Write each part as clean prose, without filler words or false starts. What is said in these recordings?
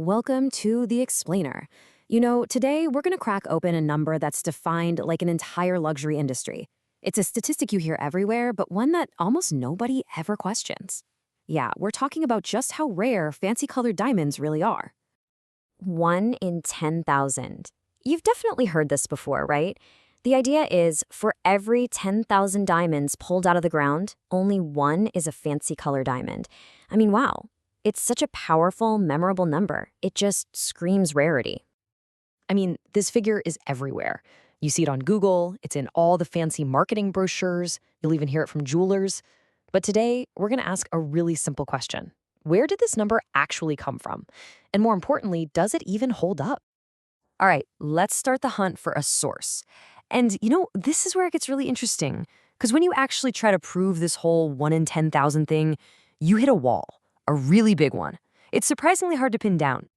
Welcome to The Explainer. Today we're going to crack open a number that's defined like an entire luxury industry. It's a statistic you hear everywhere, but one that almost nobody ever questions. Yeah, we're talking about just how rare fancy-colored diamonds really are. 1 in 10,000. You've definitely heard this before, right? The idea is, for every 10,000 diamonds pulled out of the ground, only one is a fancy color diamond. I mean, wow. It's such a powerful, memorable number. It just screams rarity. I mean, this figure is everywhere. You see it on Google, it's in all the fancy marketing brochures, you'll even hear it from jewelers. But today, we're going to ask a really simple question. Where did this number actually come from? And more importantly, does it even hold up? All right, let's start the hunt for a source. And this is where it gets really interesting. Because when you actually try to prove this whole 1 in 10,000 thing, you hit a wall, a really big one. It's surprisingly hard to pin down.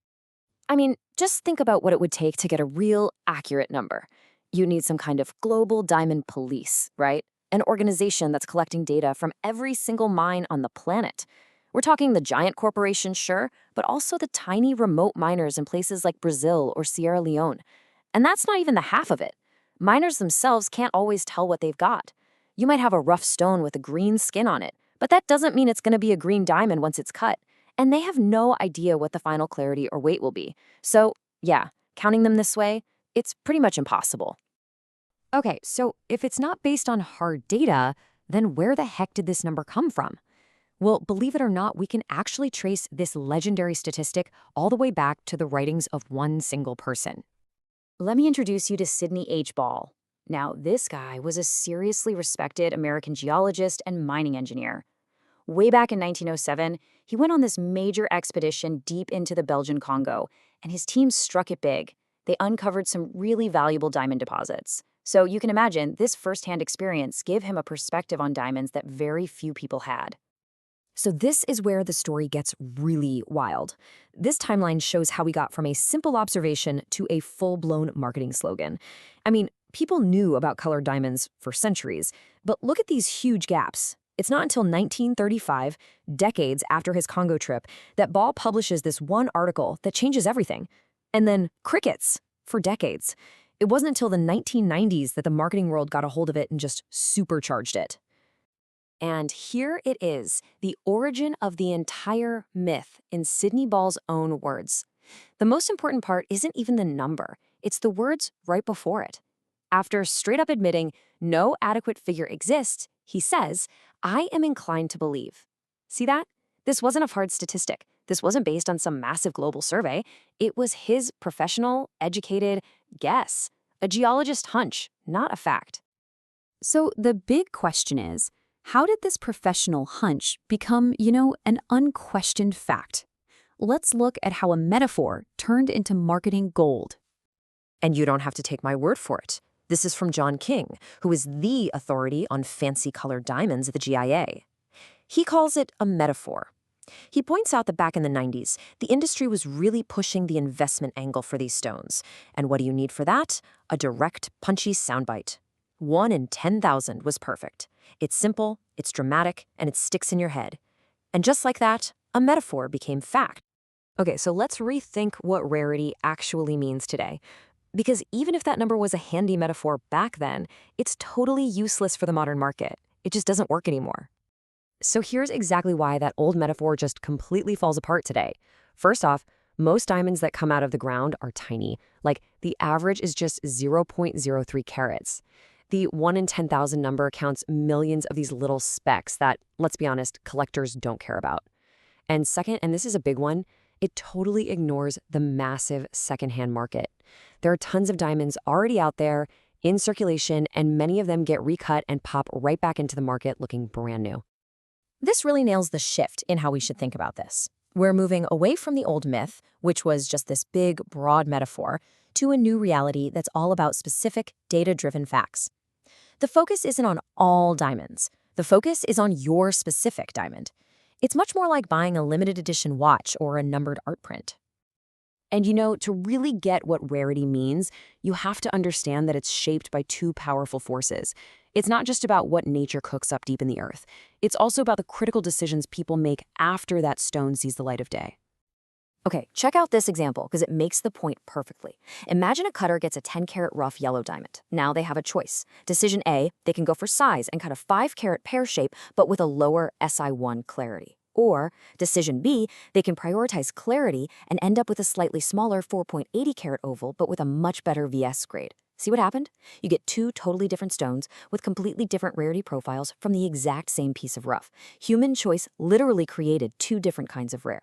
I mean, just think about what it would take to get a real, accurate number. You need some kind of global diamond police, right? An organization that's collecting data from every single mine on the planet. We're talking the giant corporations, sure, but also the tiny remote miners in places like Brazil or Sierra Leone. And that's not even the half of it. Miners themselves can't always tell what they've got. You might have a rough stone with a green skin on it, but that doesn't mean it's going to be a green diamond once it's cut. And they have no idea what the final clarity or weight will be. So, yeah, counting them this way, it's pretty much impossible. Okay, so if it's not based on hard data, then where the heck did this number come from? Well, believe it or not, we can actually trace this legendary statistic all the way back to the writings of one single person. Let me introduce you to Sidney H. Ball. Now, this guy was a seriously respected American geologist and mining engineer. Way back in 1907, he went on this major expedition deep into the Belgian Congo, and his team struck it big. They uncovered some really valuable diamond deposits. So you can imagine this firsthand experience gave him a perspective on diamonds that very few people had. So this is where the story gets really wild. This timeline shows how we got from a simple observation to a full-blown marketing slogan. I mean, people knew about colored diamonds for centuries, but look at these huge gaps. It's not until 1935, decades after his Congo trip, that Ball publishes this one article that changes everything. And then crickets for decades. It wasn't until the 1990s that the marketing world got a hold of it and just supercharged it. And here it is, the origin of the entire myth in Sidney Ball's own words. The most important part isn't even the number, it's the words right before it. After straight up admitting no adequate figure exists, he says, "I am inclined to believe." See that? This wasn't a hard statistic. This wasn't based on some massive global survey. It was his professional, educated guess, a geologist hunch, not a fact. So the big question is, how did this professional hunch become, an unquestioned fact? Let's look at how a metaphor turned into marketing gold. And you don't have to take my word for it. This is from John King, who is the authority on fancy-colored diamonds at the GIA. He calls it a metaphor. He points out that back in the 90s, the industry was really pushing the investment angle for these stones. And what do you need for that? A direct, punchy soundbite. 1 in 10,000 was perfect. It's simple, it's dramatic, and it sticks in your head. And just like that, a metaphor became fact. Okay, so let's rethink what rarity actually means today. Because even if that number was a handy metaphor back then, it's totally useless for the modern market. It just doesn't work anymore. So here's exactly why that old metaphor just completely falls apart today. First off, most diamonds that come out of the ground are tiny. Like, the average is just 0.03 carats. The 1 in 10,000 number counts millions of these little specks that, let's be honest, collectors don't care about. And second, and this is a big one, it totally ignores the massive secondhand market. There are tons of diamonds already out there, in circulation, and many of them get recut and pop right back into the market looking brand new. This really nails the shift in how we should think about this. We're moving away from the old myth, which was just this big, broad metaphor, to a new reality that's all about specific, data-driven facts. The focus isn't on all diamonds. The focus is on your specific diamond. It's much more like buying a limited edition watch or a numbered art print. And to really get what rarity means, you have to understand that it's shaped by two powerful forces. It's not just about what nature cooks up deep in the earth. It's also about the critical decisions people make after that stone sees the light of day. Okay, check out this example because it makes the point perfectly. Imagine a cutter gets a 10-carat rough yellow diamond. Now they have a choice. Decision A, they can go for size and cut a 5-carat pear shape but with a lower SI1 clarity. Or, decision B, they can prioritize clarity and end up with a slightly smaller 4.80-carat oval but with a much better VS grade. See what happened? You get two totally different stones with completely different rarity profiles from the exact same piece of rough. Human choice literally created two different kinds of rare.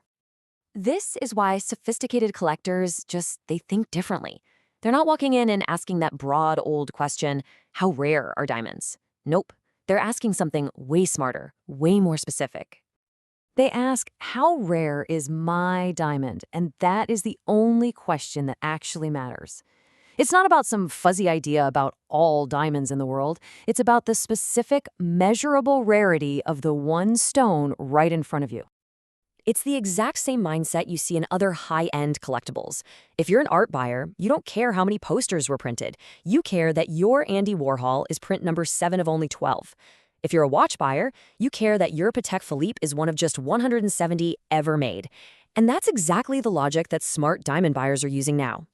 This is why sophisticated collectors they think differently. They're not walking in and asking that broad old question, how rare are diamonds? Nope. They're asking something way smarter, way more specific. They ask, how rare is my diamond? And that is the only question that actually matters. It's not about some fuzzy idea about all diamonds in the world. It's about the specific, measurable rarity of the one stone right in front of you. It's the exact same mindset you see in other high-end collectibles. If you're an art buyer, you don't care how many posters were printed. You care that your Andy Warhol is print number 7 of only 12. If you're a watch buyer, you care that your Patek Philippe is one of just 170 ever made. And that's exactly the logic that smart diamond buyers are using now.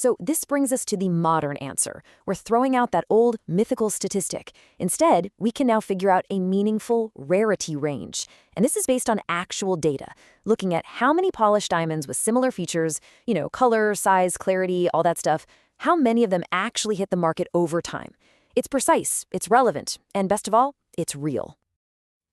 So this brings us to the modern answer. We're throwing out that old mythical statistic. Instead, we can now figure out a meaningful rarity range. And this is based on actual data, looking at how many polished diamonds with similar features, color, size, clarity, all that stuff, how many of them actually hit the market over time. It's precise, it's relevant, and best of all, it's real.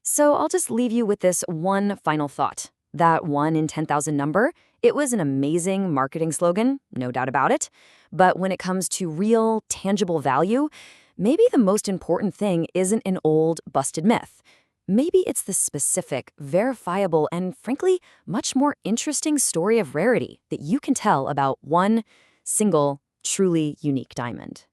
So I'll just leave you with this one final thought. That 1 in 10,000 number, it was an amazing marketing slogan, no doubt about it. But when it comes to real, tangible value, maybe the most important thing isn't an old, busted myth. Maybe it's the specific, verifiable, and frankly, much more interesting story of rarity that you can tell about one single, truly unique diamond.